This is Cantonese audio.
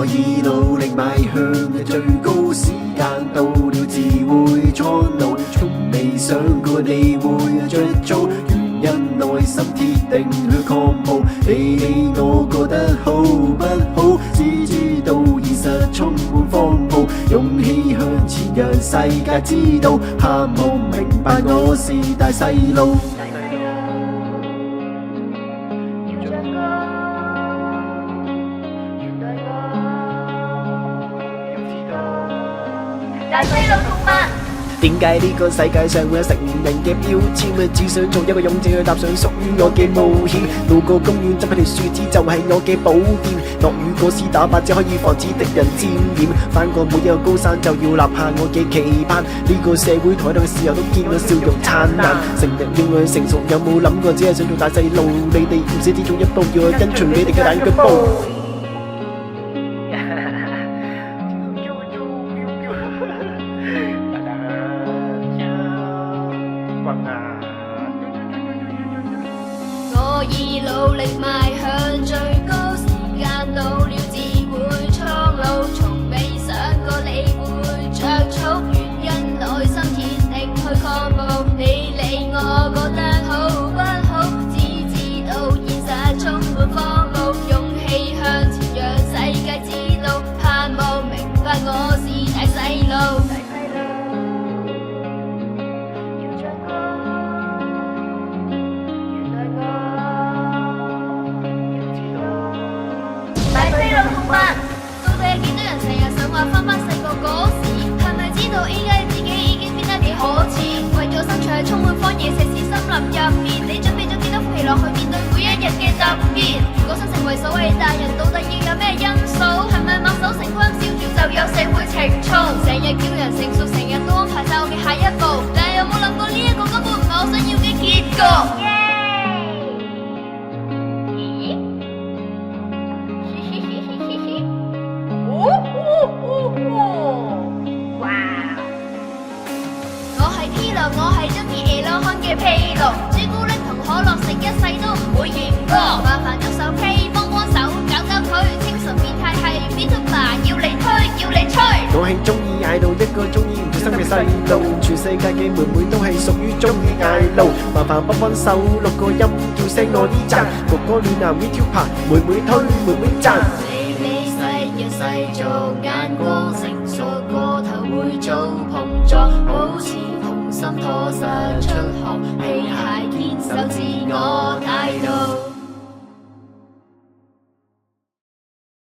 我已努力邁向最高，時間到了自會蒼老，從未想過你會着草，原因內心鐵定去抗暴，你我過得好不好？只知道現實充滿荒謬，勇氣向前讓世界知道，盼望明白我是大細路。大細路同埋點解呢個世界上會有成人嘅標籤？只想做一個勇者去踏上屬於我嘅冒險。路過公園執起條樹枝就係我嘅寶劍。落雨嗰時打靶只可以防止敵人沾染。翻過每一個高山就要立下我嘅期盼。呢個社會抬頭嘅時候都見到笑容燦爛。成日要我成熟，有冇諗過只係想做大細路？你哋唔使只做一步，要我跟隨你哋嘅大腳步。我已努力邁向最高，時間到了自會蒼老，從未想過你會着草，原因內心鐵定去抗暴，你理我覺得好不好？只知道現實充滿荒謬，勇氣向前讓世界知道，盼望明白我是大細路。到底有幾多人成日想話返細個嗰時？係咪知道依家自己已經變得幾可恥？為咗生存喺充滿荒野石屎森林入面，你準備咗幾多副皮落去面對每一日嘅突變？如果想成為所謂大人，到底要有咩因素？係咪墨守成規笑住就有社會情操？成日叫人成熟，成日都安排晒我嘅下一步，但係有冇諗過呢一個根本唔係我想要嘅結局？我係中意 L 康嘅披露，朱古力同可樂食一世都唔會嫌多，麻煩喐手 K 幫手搞搞佢，精神變態係 VTuber 要你推要你吹。我係中意嗌路，一個中意唔小心嘅細路，全世界嘅妹妹都係屬於中意嗌路，麻煩幫手錄個音叫聲我呢讚，哥哥暖男 VTuber，妹妹推妹妹讚。你世人世俗眼光成熟過頭會遭碰撞，保持心拖實出汗，皮鞋